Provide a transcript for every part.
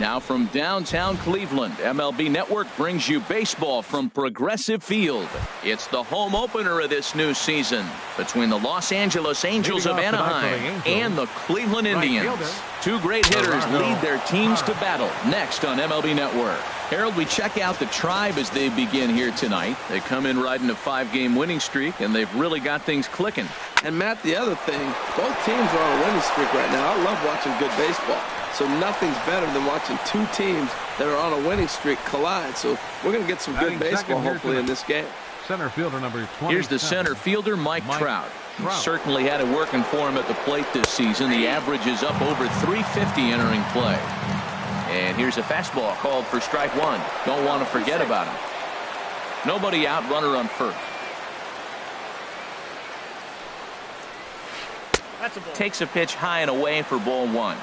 Now from downtown Cleveland, MLB Network brings you baseball from Progressive Field. It's the home opener of this new season between the Los Angeles Angels of Anaheim and the Cleveland Indians. Two great hitters lead their teams to battle next on MLB Network. Harold, we check out the Tribe as they begin here tonight. They come in riding a 5-game winning streak, and they've really got things clicking. And, Matt, the other thing, both teams are on a winning streak right now. I love watching good baseball. So nothing's better than watching two teams that are on a winning streak collide. So we're going to get some good baseball, hopefully, in this game. Center fielder number 20. Here's the center fielder, Mike Trout. Certainly had it working for him at the plate this season. The average is up over 350 entering play. And here's a fastball called for strike one. Don't want to forget about him. Nobody out, runner on first. Takes a pitch high and away for ball one.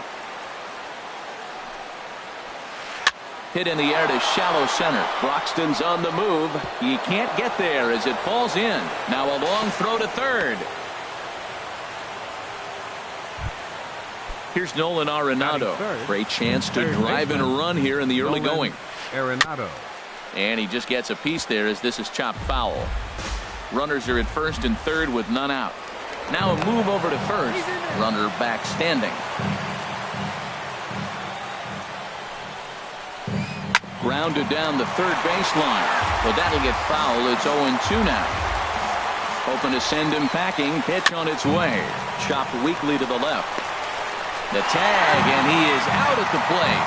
Hit in the air to shallow center. Broxton's on the move. He can't get there as it falls in. Now a long throw to third. Here's Nolan Arenado. Great chance to drive in a run here in the early going. Arenado. And he just gets a piece there as this is chopped foul. Runners are at first and third with none out. Now a move over to first. Runner back standing. Grounded down the third baseline. But that'll get foul. It's 0-2 now. Hoping to send him packing. Pitch on its way. Chopped weakly to the left. The tag, and he is out at the plate.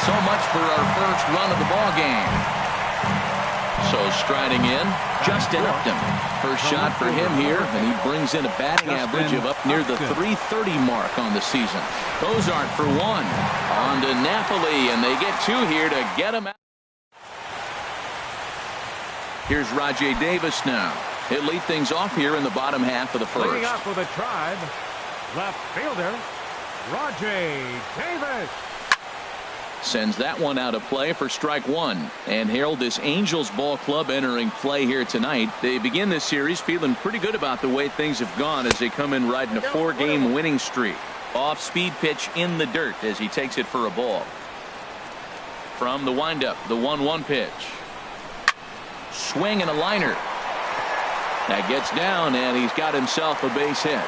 So much for our first run of the ball game. So striding in, Justin Upton. First shot for him here, and he brings in a batting average of up near the 330 mark on the season. Cozart for one. On to Napoli, and they get two here to get him out. Here's Rajay Davis now. He'll lead things off here in the bottom half of the first. Leading off for the Tribe, left fielder, Rajay Davis. Sends that one out of play for strike one. And Harold, this Angels ball club entering play here tonight. They begin this series feeling pretty good about the way things have gone as they come in riding a 4-game winning streak. Off-speed pitch in the dirt as he takes it for a ball. From the windup, the 1-1 pitch. Swing and a liner. That gets down, and he's got himself a base hit.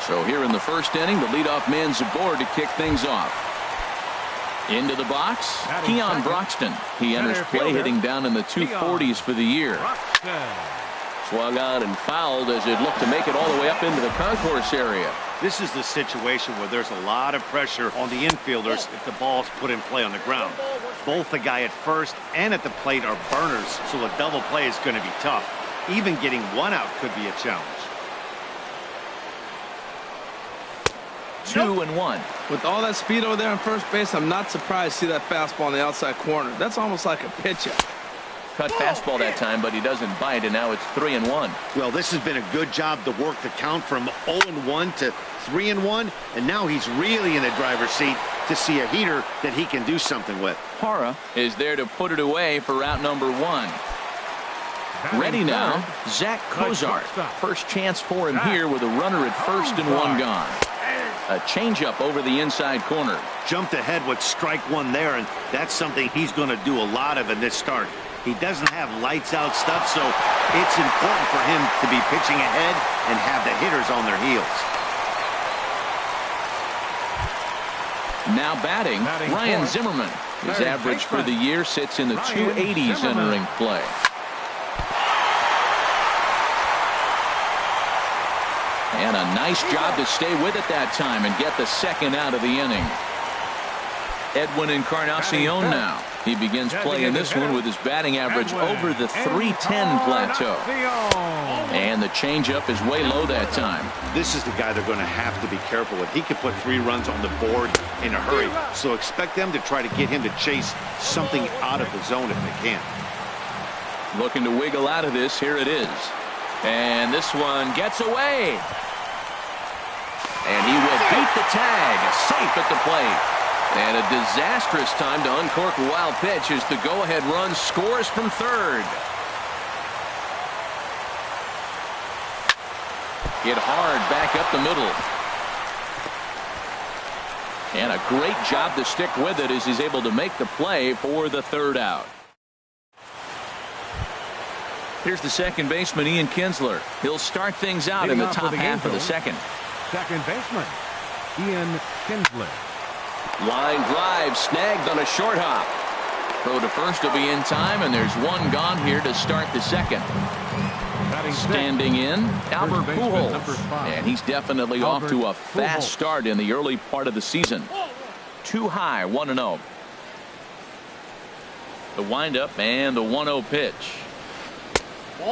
So here in the first inning, the leadoff man's aboard to kick things off. Into the box, Keon Broxton. He enters play hitting down in the 240s for the year. Swung on and fouled as it looked to make it all the way up into the concourse area. This is the situation where there's a lot of pressure on the infielders if the ball's put in play on the ground. Both the guy at first and at the plate are burners, so a double play is going to be tough. Even getting one out could be a challenge. 2-1. With all that speed over there on first base, I'm not surprised to see that fastball on the outside corner. That's almost like a pitch-out. Cut fastball that time, but he doesn't bite, and now it's 3-1. Well, this has been a good job to work the count from 0-1 to 3-1, and now he's really in the driver's seat to see a heater that he can do something with. Hara is there to put it away for out number one. Ready now, Zach Cozart. First chance for him here with a runner at first and one gone. A changeup over the inside corner. Jumped ahead with strike one there, and that's something he's going to do a lot of in this start. He doesn't have lights out stuff, so it's important for him to be pitching ahead and have the hitters on their heels. Now batting, Ryan Zimmerman. His average for the year sits in the 280s entering play. And a nice job to stay with it that time and get the second out of the inning. Edwin Encarnacion now. He begins playing this one with his batting average over the 310 plateau. And the changeup is way low that time. This is the guy they're going to have to be careful with. He could put 3 runs on the board in a hurry. So expect them to try to get him to chase something out of the zone if they can. Looking to wiggle out of this. Here it is. And this one gets away. And he will beat the tag. Safe at the plate. And a disastrous time to uncork a wild pitch as the go-ahead run scores from third. Hit hard back up the middle. And a great job to stick with it as he's able to make the play for the third out. Here's the second baseman, Ian Kinsler. He'll start things out in the top half of the second. Second baseman, Ian Kinsler. Line drive snagged on a short hop. Throw to first will be in time, and there's one gone here to start the second. Standing in, Albert Pujols. And he's definitely off to a fast start in the early part of the season. Too high, 1-0. The windup and the 1-0 pitch.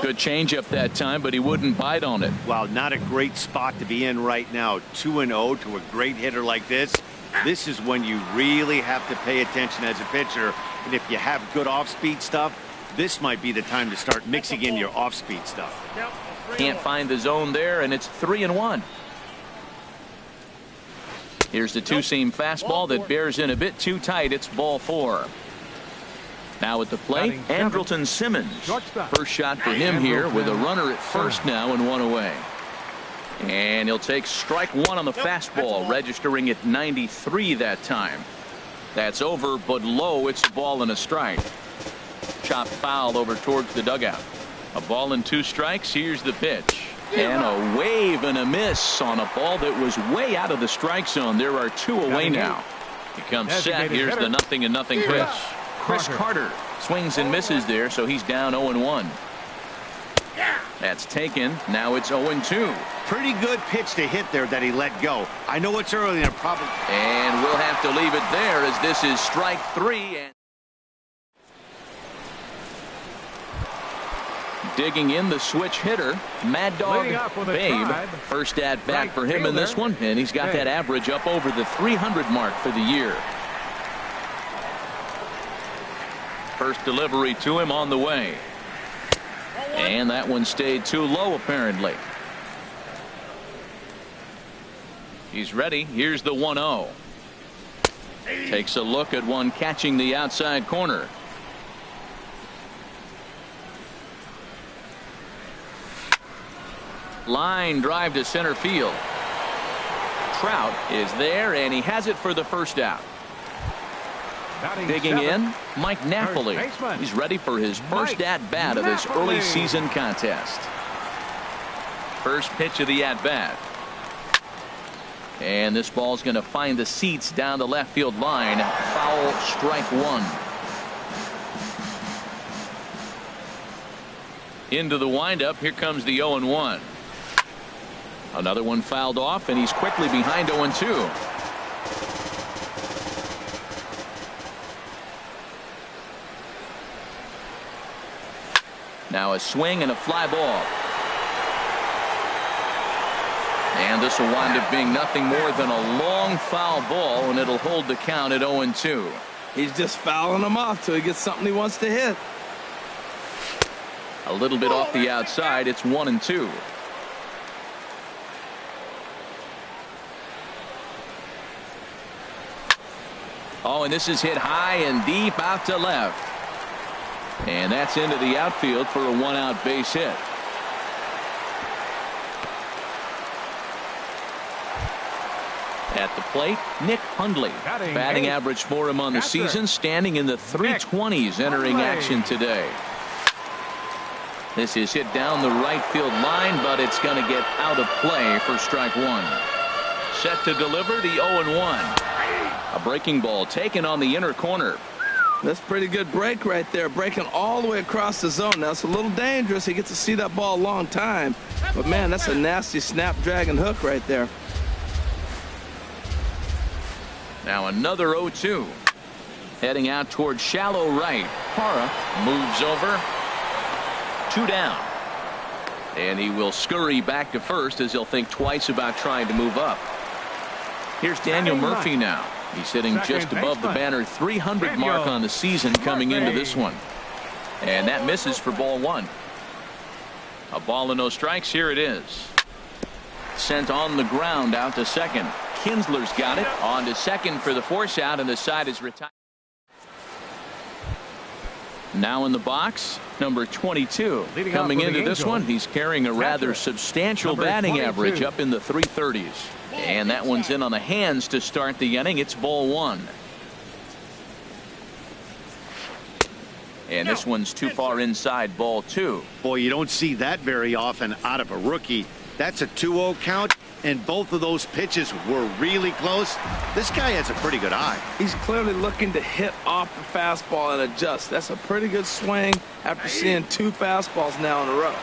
Good changeup that time, but he wouldn't bite on it. Wow, not a great spot to be in right now. 2-0 to a great hitter like this. This is when you really have to pay attention as a pitcher. And if you have good off-speed stuff, this might be the time to start mixing in your off-speed stuff. Can't find the zone there, and it's 3-1. Here's the two-seam fastball that bears in a bit too tight. It's ball 4. Now at the plate, Andrelton Simmons. First shot for him here with a runner at first now and one away. And he'll take strike one on the fastball, registering at 93 that time. That's over, but low. It's a ball and a strike. Chopped foul over towards the dugout. A ball and 2 strikes. Here's the pitch. And a wave and a miss on a ball that was way out of the strike zone. There are 2 away now. He comes set. Here's the 0-0 pitch. Chris Carter swings and misses there, so he's down 0-1. That's taken. Now it's 0-2. Pretty good pitch to hit there that he let go. I know it's early and probably. And we'll have to leave it there as this is strike 3. And digging in the switch hitter, Mad Dog Babe. First at bat for him in this one, and he's got that average up over the 300 mark for the year. First delivery to him on the way. And that one stayed too low apparently. He's ready. Here's the 1-0. Takes a look at one catching the outside corner. Line drive to center field. Trout is there, and he has it for the first out. Digging in, Mike Napoli. He's ready for his first at-bat of this early season contest. First pitch of the at-bat. And this ball's going to find the seats down the left field line. Foul, strike 1. Into the windup. Here comes the 0-1. Another one fouled off, and he's quickly behind 0-2. Now a swing and a fly ball. And this will wind up being nothing more than a long foul ball, and it'll hold the count at 0-2. He's just fouling them off till he gets something he wants to hit. A little bit off the outside. It's 1-2. Oh, and this is hit high and deep out to left. And that's into the outfield for a 1-out base hit. At the plate, Nick Hundley. Batting average for him on the season, standing in the 320s entering action today. This is hit down the right field line, but it's going to get out of play for strike 1. Set to deliver the 0-1. A breaking ball taken on the inner corner. That's pretty good break right there, breaking all the way across the zone. Now it's a little dangerous. He gets to see that ball a long time, but man, that's a nasty snapdragon hook right there. Now another 0-2. Heading out towards shallow right. Hara moves over. 2 down. And he will scurry back to first as he'll think twice about trying to move up. Here's Daniel Murphy now. He's sitting just above the banner 300 mark on the season coming into this one. And that misses for ball 1. A ball and no strikes. Here it is. Sent on the ground out to second. Kinsler's got it. On to second for the force out, and the side is retired. Now in the box, number 22. Coming into this one, he's carrying a rather substantial batting average up in the 330s. And that one's in on the hands to start the inning. It's ball one. And this one's too far inside, ball two. Boy, you don't see that very often out of a rookie. That's a 2-0 count, and both of those pitches were really close. This guy has a pretty good eye. He's clearly looking to hit off the fastball and adjust. That's a pretty good swing after seeing 2 fastballs now in a row.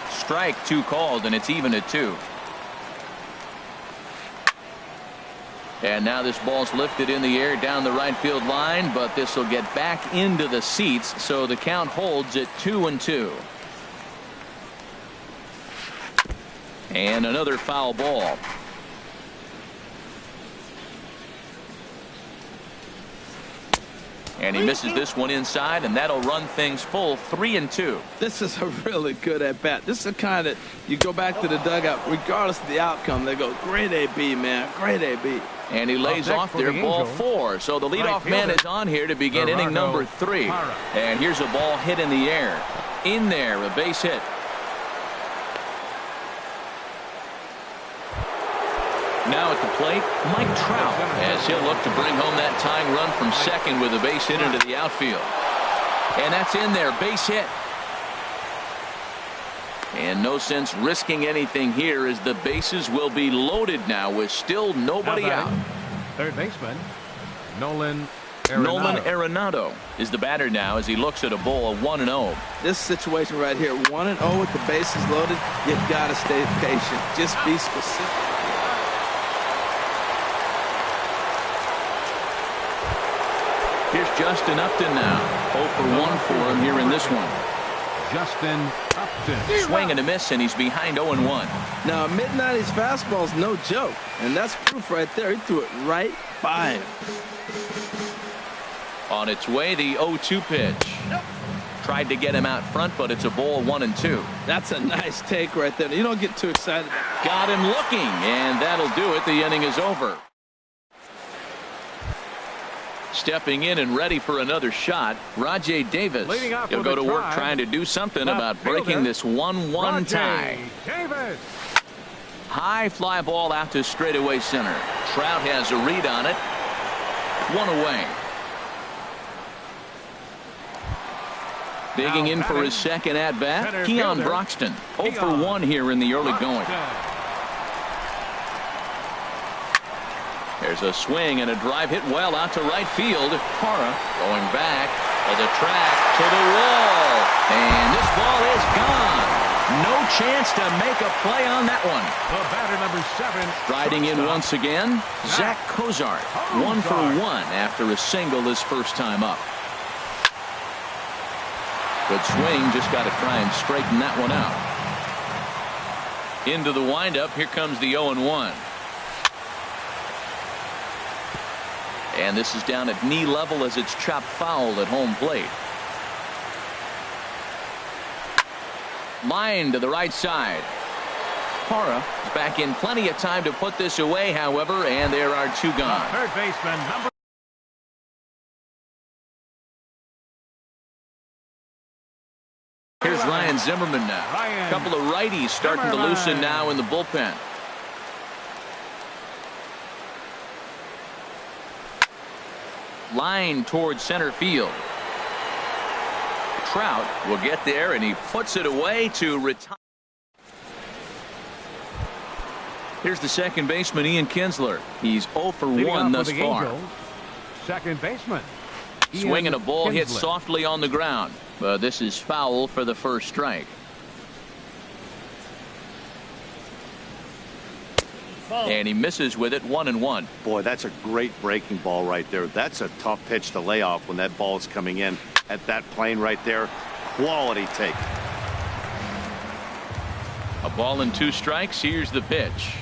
Strike 2 called, and it's even at 2. And now this ball's lifted in the air down the right field line, but this will get back into the seats, so the count holds at 2-2. And another foul ball. And he misses this one inside, and that'll run things full 3-2. This is a really good at-bat. This is the kind that you go back to the dugout, regardless of the outcome, they go, great AB, man, great AB. And he lays off there, ball 4. So the leadoff man is on here to begin inning number 3. And here's a ball hit in the air. In there, a base hit. Now at the plate, Mike Trout, as he'll look to bring home that tying run from second with a base hit into the outfield. And that's in there, base hit. And no sense risking anything here, as the bases will be loaded now with still nobody out. Third baseman, Nolan Arenado is the batter now, as he looks at a ball of 1-0. This situation right here, 1-0 with the bases loaded, you've got to stay patient. Just be specific. Here's Justin Upton now. 0 for 1 for him here in this one. Justin Upton. Swing and a miss, and he's behind 0-1. Now, a mid-90s fastball is no joke, and that's proof right there. He threw it right by him. On its way, the 0-2 pitch. Tried to get him out front, but it's a ball 1-2. That's a nice take right there. You don't get too excited. Got him looking, and that'll do it. The inning is over. Stepping in and ready for another shot, Rajay Davis. He'll go to work trying to do something about breaking this 1-1 tie. Davis. High fly ball out to straightaway center. Trout has a read on it. 1 away. Digging in for his second at bat, Keon Broxton. 0 for 1 here in the early going. There's a swing and a drive hit well out to right field. Parra going back to the track, to the wall. And this ball is gone. No chance to make a play on that one. The batter number 7. Striding in once again, Zach Cozart. 1 for 1 after a single his first time up. Good swing, just got to try and straighten that one out. Into the windup, here comes the 0-1. And this is down at knee level as it's chopped foul at home plate. Line to the right side. Parra is back in plenty of time to put this away, however, and there are 2 gone. Third baseman, number. Here's Ryan Zimmerman now. A couple of righties starting to loosen now in the bullpen. Line towards center field. Trout will get there, and he puts it away to retire. Here's the second baseman, Ian Kinsler. He's 0 for 1 thus far. Angels, second baseman. Swinging a ball hit Kinsler. softly on the ground, but this is foul for the first strike. And he misses with it, 1-1. Boy, that's a great breaking ball right there. That's a tough pitch to lay off when that ball is coming in at that plane right there. Quality take. A ball and 2 strikes. Here's the pitch.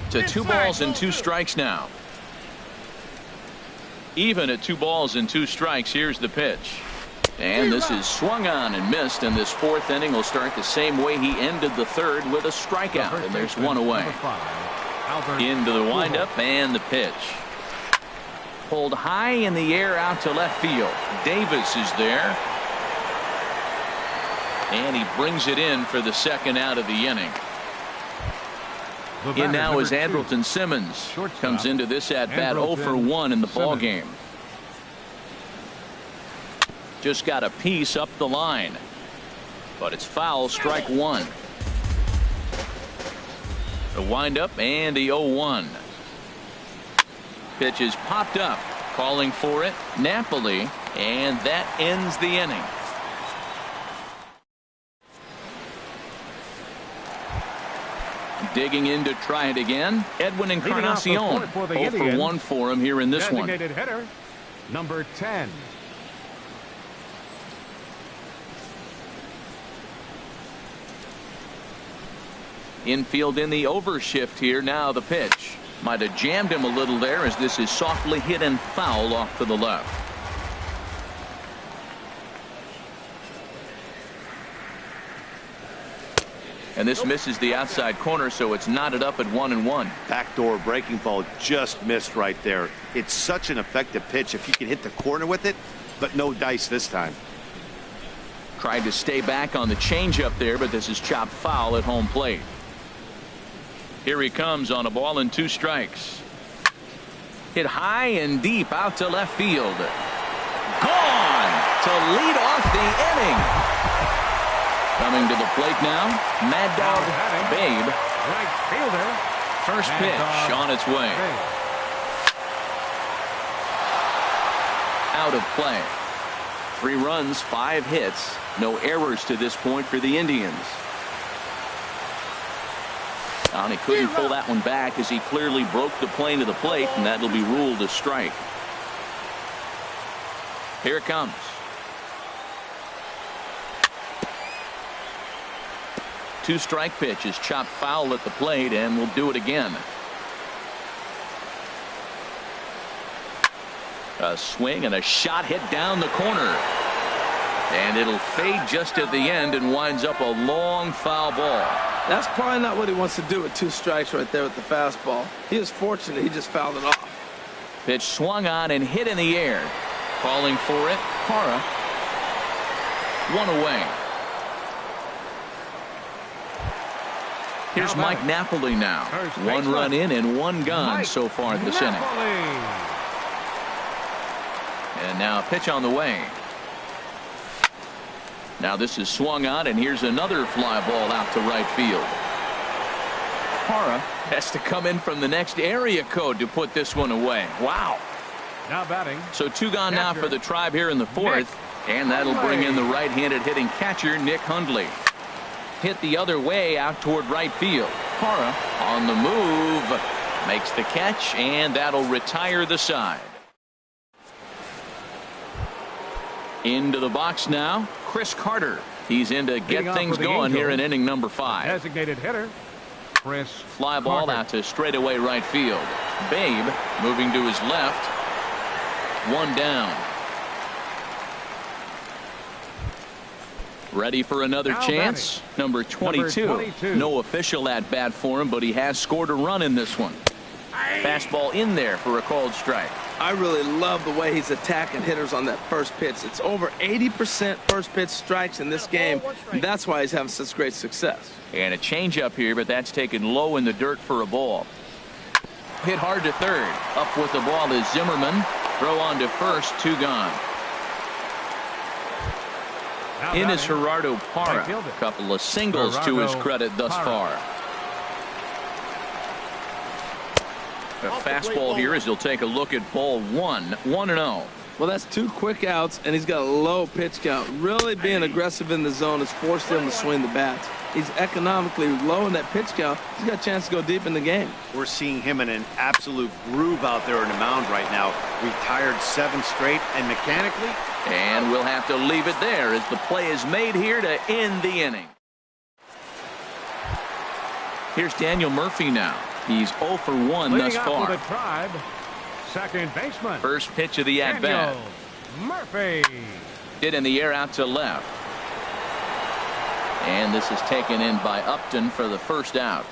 To 2 balls and 2 strikes now. Even at 2 balls and 2 strikes. Here's the pitch. And this is swung on and missed, and this 4th inning will start the same way he ended the 3rd, with a strikeout, and there's 1 away. Into the windup and the pitch. Pulled high in the air out to left field. Davis is there. And he brings it in for the 2nd out of the inning. In now is Andrelton Simmons. Comes into this at bat 0 for 1 in the ball game. Just got a piece up the line, but it's foul, strike one. The windup and the 0-1. Pitch is popped up, calling for it, Napoli, and that ends the inning. Digging in to try it again, Edwin Encarnacion. 0 for 1 for him here in this one. Designated hitter, number 10. Infield in the overshift here. Now the pitch. Might have jammed him a little there as this is softly hit and foul off to the left. And this misses the outside corner, so it's knotted up at 1-1. Backdoor breaking ball just missed right there. It's such an effective pitch if you can hit the corner with it, but no dice this time. Tried to stay back on the changeup there, but this is chopped foul at home plate. Here he comes on a ball and 2 strikes. Hit high and deep out to left field. Gone to lead off the inning. Coming to the plate now, Mad Dog Babe. Right fielder. First pitch on its way. Out of play. 3 runs, 5 hits, no errors to this point for the Indians. And he couldn't pull that one back as he clearly broke the plane to the plate, and that'll be ruled a strike. Here it comes. Two-strike pitch is chopped foul at the plate, and we'll do it again. A swing and a shot hit down the corner. And it'll fade just at the end and winds up a long foul ball. That's probably not what he wants to do with 2 strikes right there with the fastball. He is fortunate he just fouled it off. Pitch swung on and hit in the air. Calling for it, Parra. 1 away. Here's Mike Napoli now. 1 run in and 1 gone so far at this inning. And now a pitch on the way. Now this is swung on, and here's another fly ball out to right field. Parra has to come in from the next area code to put this one away. Wow. Now batting. So 2 gone now for the Tribe here in the 4th. And that'll bring in the right-handed hitting catcher, Nick Hundley. Hit the other way out toward right field. Parra on the move. Makes the catch, and that'll retire the side. Into the box now, Chris Carter. He's in to get things going here in inning number 5. Designated hitter, Chris Fly ball Carter. out to straightaway right field. Babe moving to his left. 1 down. Ready for another chance. Number 22. No official at bat for him, but he has scored a run in this one. Fastball in there for a called strike. I really love the way he's attacking hitters on that first pitch. It's over 80% first pitch strikes in this game. That's why he's having such great success. And a changeup here, but that's taken low in the dirt for a ball. Hit hard to third. Up with the ball is Zimmerman. Throw on to first, 2 gone. In is Gerardo Parra. A couple of singles to his credit thus far. A fastball here as he'll take a look at ball 1. 1-0. Well, that's 2 quick outs, and he's got a low pitch count. Really being aggressive in the zone has forced him to swing the bats. He's economically low in that pitch count. He's got a chance to go deep in the game. We're seeing him in an absolute groove out there in the mound right now. Retired 7 straight, and mechanically. And we'll have to leave it there as the play is made here to end the inning. Here's Daniel Murphy now. He's 0 for 1 thus far. For the Tribe, second baseman. First pitch of the at-bat. Murphy. Hit in the air out to left. And this is taken in by Upton for the first out.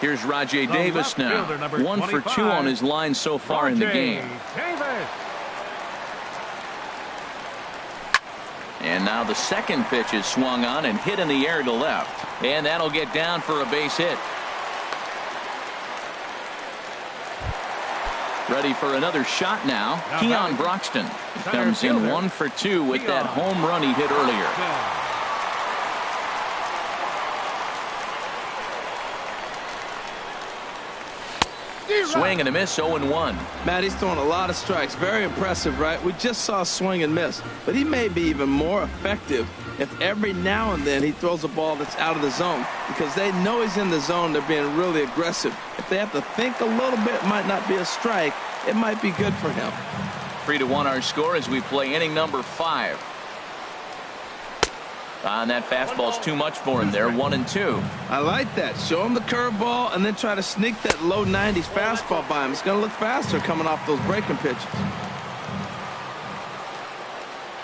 Here's Rajay Davis now. 1 for 2 on his line so far in the game. Davis. And now the second pitch is swung on and hit in the air to left. And that'll get down for a base hit. Ready for another shot now. Keon Broxton comes in 1 for 2 with that home run he hit earlier. Swing and a miss, 0-1. Matt, he's throwing a lot of strikes. Very impressive, right? We just saw a swing and miss. But he may be even more effective if every now and then he throws a ball that's out of the zone, because they know he's in the zone. They're being really aggressive. If they have to think a little bit, it might not be a strike. It might be good for him. 3-1 our score as we play inning number 5. And that fastball's too much for him there. 1-2. I like that. Show him the curveball and then try to sneak that low 90s fastball by him. It's going to look faster coming off those breaking pitches.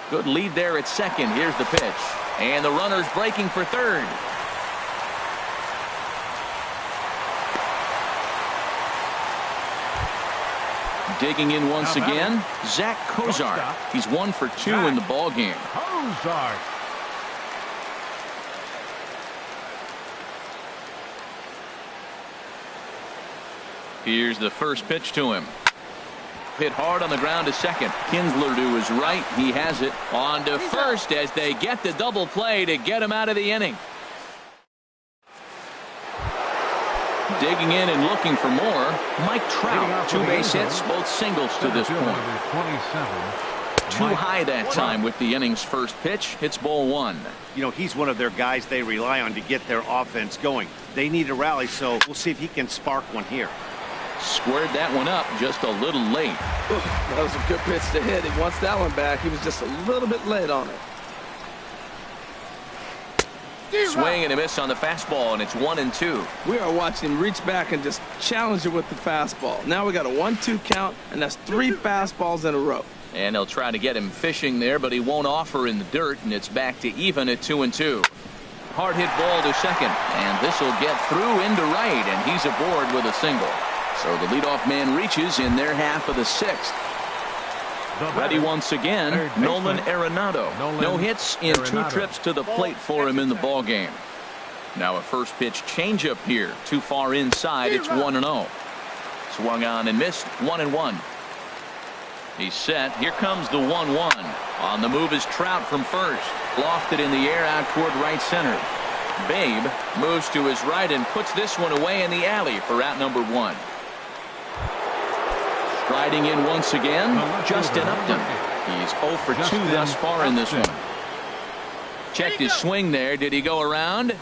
Good lead there at second. Here's the pitch. And the runner's breaking for third. Digging in once again, Zach Kozar. He's 1 for 2 in the ball game. Kozar. Here's the first pitch to him. Hit hard on the ground to second. Kinsler to his right. He has it. On to first as they get the double play to get him out of the inning. Digging in and looking for more. Mike Trout. 2 base hits, both singles to this point. Too high that time with the inning's first pitch. Hits ball 1. You know, he's one of their guys they rely on to get their offense going. They need a rally, so we'll see if he can spark one here. Squared that one up just a little late. That was a good pitch to hit. He wants that one back. He was just a little bit late on it. Swing and a miss on the fastball, and it's 1-2. We are watching him reach back and just challenge it with the fastball. Now we got a 1-2 count, and that's 3 fastballs in a row. And they'll try to get him fishing there, but he won't offer in the dirt, and it's back to even at 2-2. Hard hit ball to second, and this will get through into right, and he's aboard with a single. So the leadoff man reaches in their half of the 6th. Ready once again, Nolan Arenado. No hits in 2 trips to the plate for him in the ball game. Now a first pitch changeup here. Too far inside. It's 1-0. Swung on and missed. 1-1. He's set. Here comes the 1-1. On the move is Trout from first. Lofted in the air out toward right center. Babe moves to his right and puts this one away in the alley for out number 1. Striding in once again, Justin Upton. He's 0 for 2 thus far in this one. Checked his swing there. Did he go around?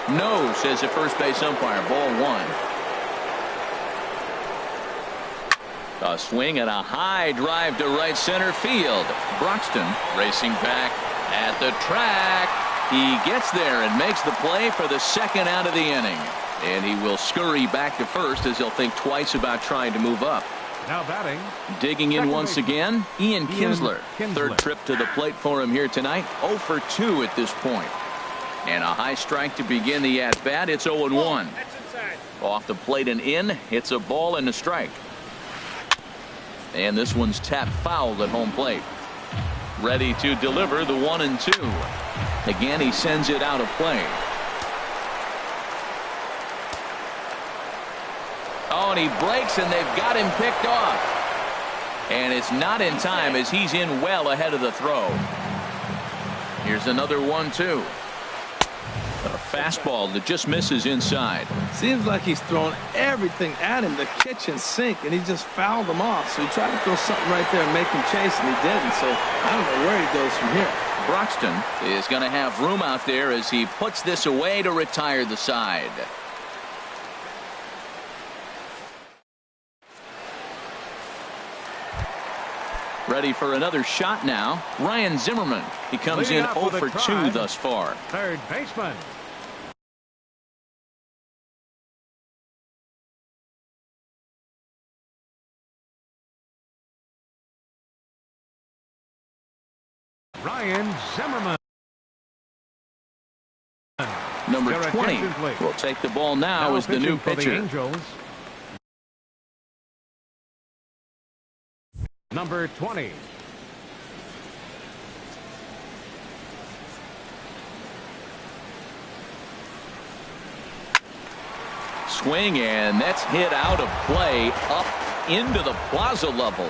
No, says the first base umpire. Ball 1. A swing and a high drive to right center field. Broxton racing back at the track. He gets there and makes the play for the second out of the inning. And he will scurry back to first as he'll think twice about trying to move up. Now batting. Digging in once again, Ian Kinsler. Third trip to the plate for him here tonight. 0 for 2 at this point. And a high strike to begin the at-bat. It's 0-1. Off the plate and in. It's a ball and a strike. And this one's tapped foul at home plate. Ready to deliver the 1-2. Again, he sends it out of play. Oh, and he breaks, and they've got him picked off. And it's not in time as he's in well ahead of the throw. Here's another 1-2. A fastball that just misses inside. Seems like he's throwing everything at him, the kitchen sink, and he just fouled him off. So he tried to throw something right there and make him chase, and he didn't. So I don't know where he goes from here. Broxton is going to have room out there as he puts this away to retire the side. Ready for another shot now. Ryan Zimmerman. He comes in 0 for 2 thus far. Third baseman. Ryan Zimmerman. Number 20 will take the ball now as the new pitcher. Number 20. Swing, and that's hit out of play, up into the plaza level.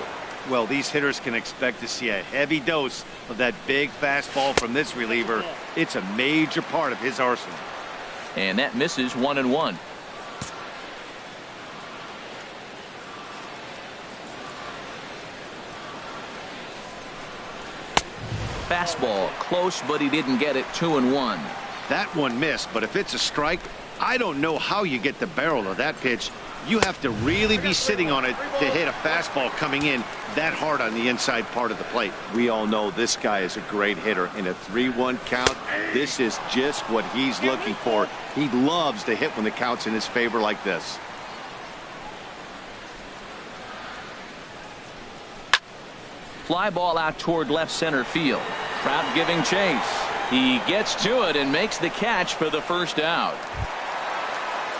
Well, these hitters can expect to see a heavy dose of that big fastball from this reliever. It's a major part of his arsenal. And that misses 1-1. Fastball close, but he didn't get it. 2-1. That one missed, but if it's a strike, I don't know how you get the barrel of that pitch. You have to really be sitting on it to hit a fastball coming in that hard on the inside part of the plate. We all know this guy is a great hitter. In a 3-1 count, this is just what he's looking for. He loves to hit when the count's in his favor like this. Fly ball out toward left center field. Trout giving chase. He gets to it and makes the catch for the first out.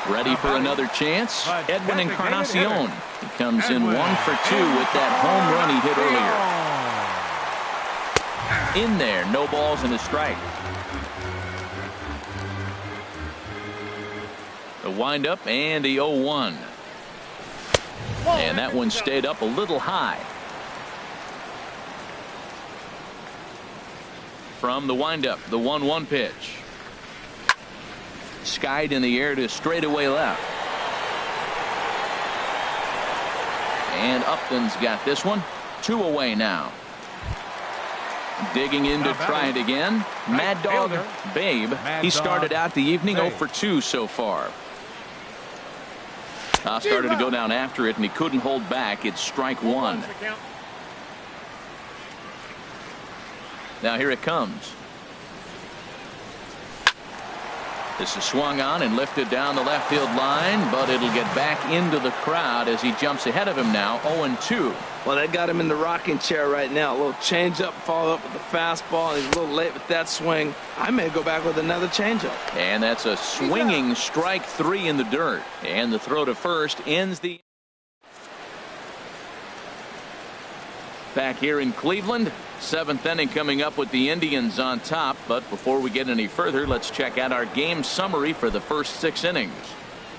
Ready for another chance? Edwin Encarnacion. He comes in 1 for 2 with that home run he hit earlier. In there, no balls and a strike. The windup and the 0-1. And that one stayed up a little high. From the windup, the 1-1 pitch. Skied in the air to straightaway left. And Upton's got this one. 2 away now. Digging in to try it again. Mad Dog Babe. He started out the evening 0 for 2 so far. Started to go down after it, and he couldn't hold back. It's strike 1. Now here it comes. This is swung on and lifted down the left field line, but it'll get back into the crowd as he jumps ahead of him now. 0-2. Well, they got him in the rocking chair right now. A little changeup, follow up with the fastball. He's a little late with that swing. I may go back with another changeup. And that's a swinging strike 3 in the dirt. And the throw to first ends the. Back here in Cleveland, 7th inning coming up with the Indians on top. But before we get any further, let's check out our game summary for the first 6 innings.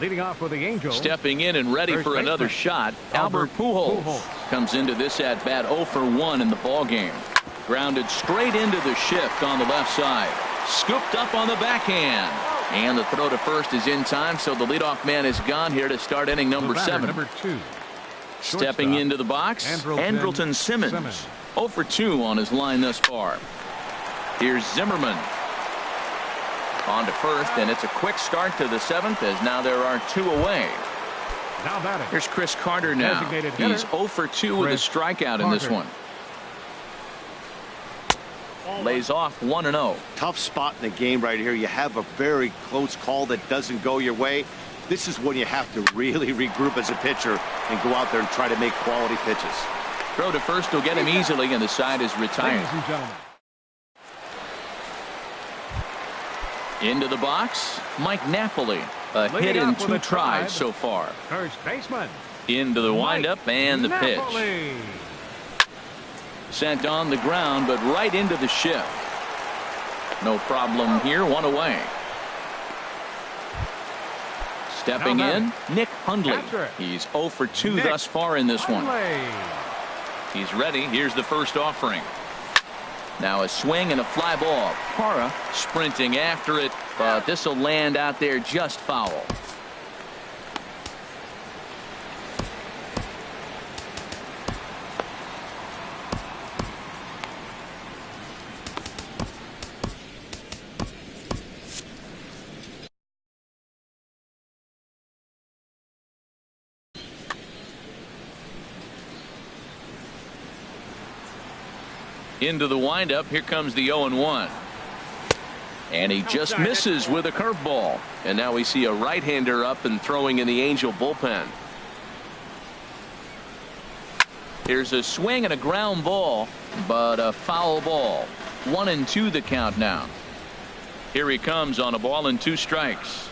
Leading off with the Angels. Stepping in and ready for another shot, Albert Pujols comes into this at bat 0 for 1 in the ball game. Grounded straight into the shift on the left side. Scooped up on the backhand. And the throw to first is in time, so the leadoff man is gone here to start inning number 7. Number 2. Stepping into the box, Andrelton Simmons. 0 for 2 on his line thus far. Here's Zimmerman. On to first, and it's a quick start to the 7th as now there are 2 away. Now batting. Here's Chris Carter now. He's 0 for 2 with a strikeout in this one. Lays off 1-0. Tough spot in the game right here. You have a very close call that doesn't go your way. This is when you have to really regroup as a pitcher and go out there and try to make quality pitches. Throw to first will get him easily, and the side is retired. Ladies and gentlemen. Into the box, Mike Napoli. A hit in 2 tries so far. First baseman. Into the windup and the pitch. Sent on the ground, but right into the shift. No problem here, 1 away. Stepping in, Nick Hundley. He's 0 for 2 thus far in this one. He's ready. Here's the first offering. Now a swing and a fly ball. Parra sprinting after it, but this will land out there just foul. Into the windup. Here comes the 0-1. And he just misses with a curveball. And now we see a right-hander up and throwing in the Angel bullpen. Here's a swing and a ground ball, but a foul ball. 1-2 the count now. Here he comes on a ball and 2 strikes.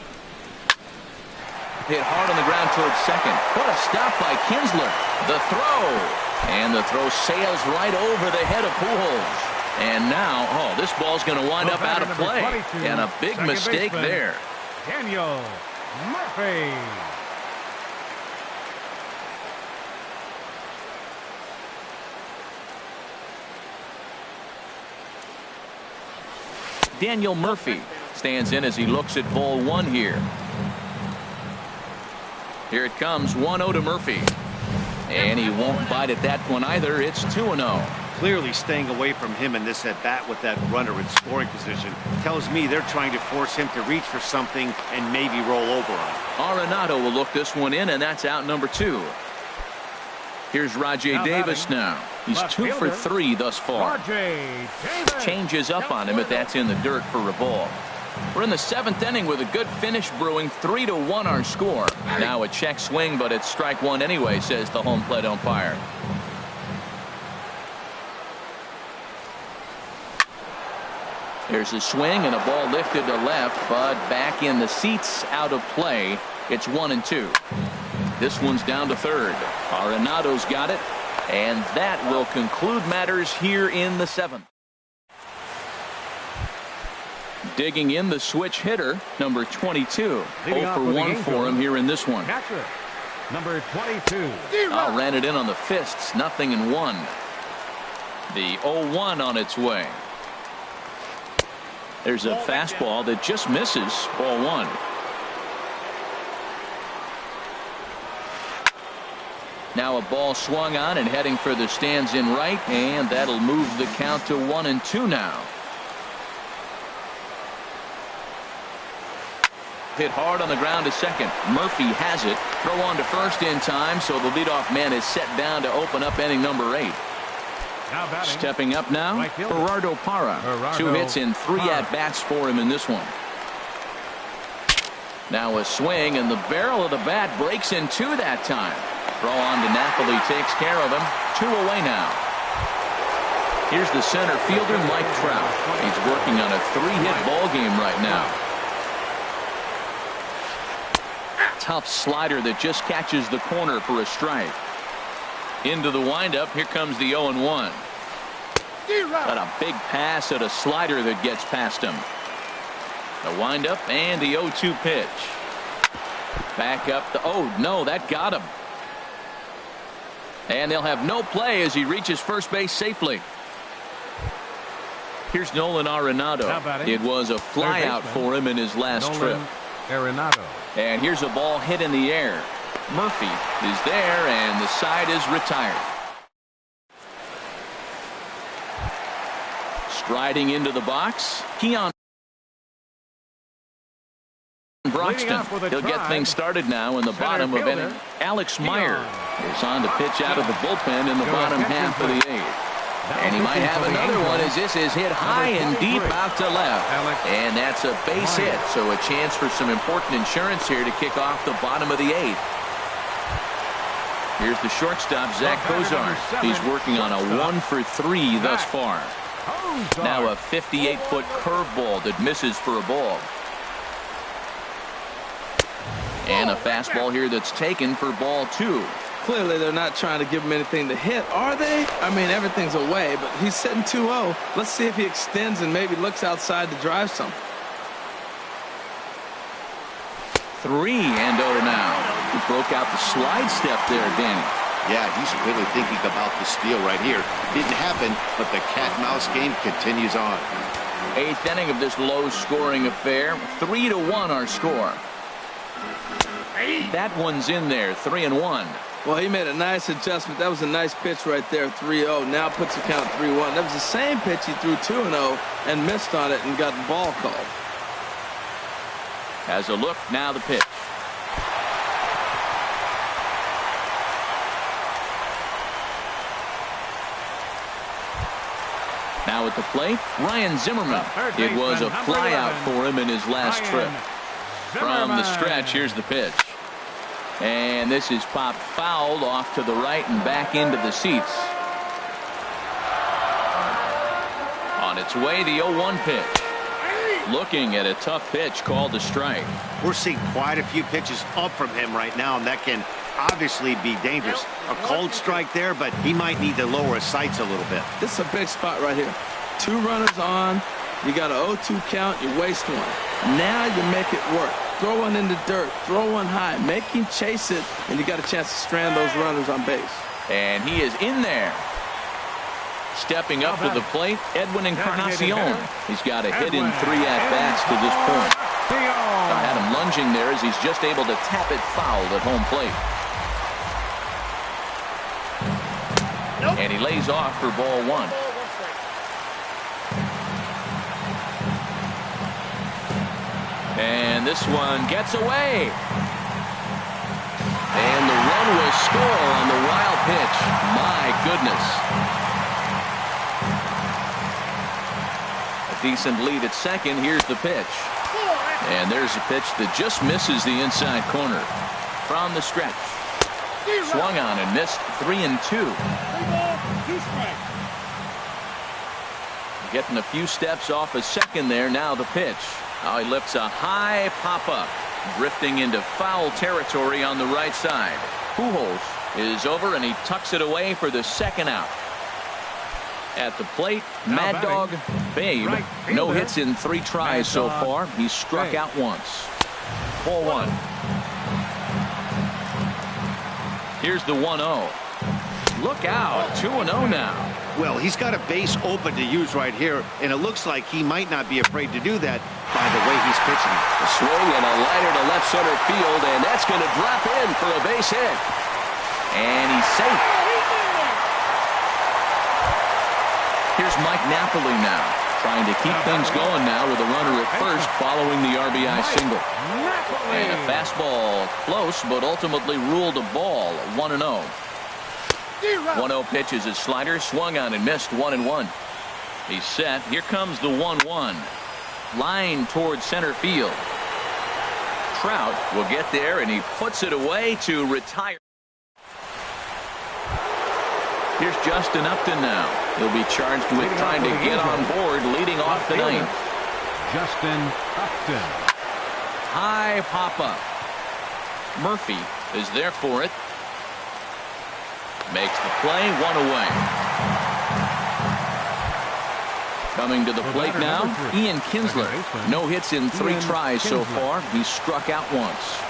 Hit hard on the ground towards second. What a stop by Kinsler. The throw. And the throw sails right over the head of Pujols. And now, this ball's going to wind up out of play. And a big mistake there. Daniel Murphy. Daniel Murphy stands in as he looks at ball one here. Here it comes, 1-0 to Murphy. And he won't bite at that one either. It's 2-0. Clearly staying away from him in this at-bat with that runner in scoring position tells me they're trying to force him to reach for something and maybe roll over on it. Arenado will look this one in, and that's out number 2. Here's Rajay Davis now. He's 2 for 3 thus far. Changes up on him, but that's in the dirt for a ball. We're in the 7th inning with a good finish brewing. 3-1 our score. Now a check swing, but it's strike one anyway, says the home plate umpire. There's a swing and a ball lifted to left, but back in the seats, out of play. It's 1-2. This one's down to third. Arenado's got it, and that will conclude matters here in the 7th. Digging in the switch hitter, number 22. 0 for 1 for him here in this one. Catcher, number 22. Ran it in on the fists. 0-1. The 0-1 on its way. There's a fastball that just misses. Ball 1. Now a ball swung on and heading for the stands in right, and that'll move the count to 1-2 now. Hit hard on the ground to second. Murphy has it. Throw on to first in time, so the leadoff man is set down to open up inning number 8. Stepping up now, Gerardo Parra. 2 hits and 3 at-bats for him in this one. Now a swing, and the barrel of the bat breaks in 2 that time. Throw on to Napoli takes care of him. 2 away now. Here's the center fielder, Mike Trout. He's working on a 3-hit ball game right now. Tough slider that just catches the corner for a strike. Into the windup. Here comes the 0-1. But a big pass at a slider that gets past him. The windup and the 0-2 pitch. Back up the no, that got him. And they'll have no play as he reaches first base safely. Here's Nolan Arenado. It was a fly out for him in his last trip. Arenado. And here's a ball hit in the air. Murphy is there, and the side is retired. Striding into the box, Keon Broxton. He'll get things started now in the bottom of inning. Alex Meyer is on to pitch out of the bullpen in the bottom half of the 8th. And he might have another one as this is hit high and deep out to left. And that's a base hit, so a chance for some important insurance here to kick off the bottom of the 8th. Here's the shortstop, Zach Kozar. He's working on a 1 for 3 thus far. Now a 58-foot curveball that misses for a ball. And a fastball here that's taken for ball 2. Clearly, they're not trying to give him anything to hit, are they? I mean, everything's away, but he's sitting 2-0. Let's see if he extends and maybe looks outside to drive something. 3-0 now. He broke out the slide step there, Danny. Yeah, he's really thinking about the steal right here. Didn't happen, but the cat-mouse game continues on. 8th inning of this low-scoring affair. 3-1 our score. That one's in there, 3-1. Well, he made a nice adjustment. That was a nice pitch right there, 3-0. Now puts the count 3-1. That was the same pitch he threw 2-0 and missed on it and got the ball called. Has a look, now the pitch. Now at the plate, Ryan Zimmerman. It was a flyout for him in his last trip. From the stretch, here's the pitch. And this is popped fouled off to the right and back into the seats. On its way, the 0-1 pitch. Looking at a tough pitch called a strike. We're seeing quite a few pitches up from him right now, and that can obviously be dangerous. A cold strike there, but he might need to lower his sights a little bit. This is a big spot right here. 2 runners on. You got an 0-2 count. You waste one. Now you make it work. Throw one in the dirt. Throw one high. Make him chase it, and you got a chance to strand those runners on base. And he is in there. Stepping up to the plate, Edwin Encarnacion. He's got a hit in 3 at-bats to this point. I had him lunging there as he's just able to tap it foul at home plate. And he lays off for ball 1. And this one gets away. And the run will score on the wild pitch. My goodness. A decent lead at second. Here's the pitch. And there's a pitch that just misses the inside corner. From the stretch. Swung on and missed. 3-2. Getting a few steps off a second there. Now the pitch. Now he lifts a high pop-up. Drifting into foul territory on the right side. Pujols is over and he tucks it away for the second out. At the plate, Mad Dog Babe. No hits in 3 tries so far. He's struck out once. Ball 1. Here's the 1-0. Look out. 2-0 now. Well, he's got a base open to use right here, and it looks like he might not be afraid to do that by the way he's pitching. A swing and a liner to left center field, and that's going to drop in for a base hit. And he's safe. Here's Mike Napoli now, trying to keep things going now with a runner at first following the RBI single. And a fastball close, but ultimately ruled a ball. 1-0. 1-0 pitch is his slider, swung on and missed. 1-1. He's set. Here comes the 1-1. Line towards center field. Trout will get there, and he puts it away to retire. Here's Justin Upton now. He'll be charged with trying to get on board, leading off the ninth. Justin Upton. High pop-up. Murphy is there for it. Makes the play, 1 away. Coming to the plate now, Ian Kinsler. No hits in 3 tries so far. He's struck out once.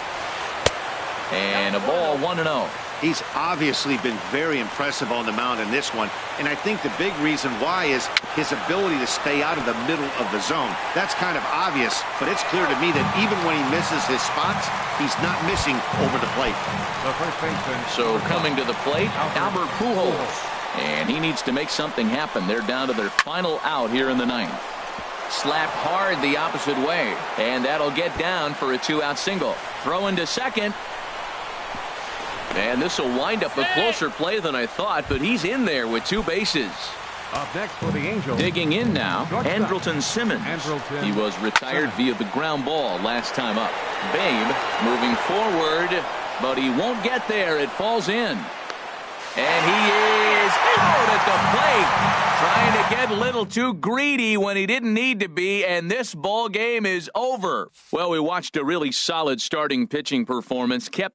And a ball, 1-0. He's obviously been very impressive on the mound in this one, and I think the big reason why is his ability to stay out of the middle of the zone. That's kind of obvious, but it's clear to me that even when he misses his spots, he's not missing over the plate. So coming to the plate, Albert Pujols. And he needs to make something happen. They're down to their final out here in the ninth. Slapped hard the opposite way, and that'll get down for a 2-out single. Throw into second. And this will wind up a closer play than I thought, but he's in there with 2 bases. Up next for the Angels. Digging in now, Andrelton Simmons. He was retired via the ground ball last time up. Babe moving forward, but he won't get there. It falls in. And he is out at the plate, trying to get a little too greedy when he didn't need to be, and this ball game is over. Well, we watched a really solid starting pitching performance, kept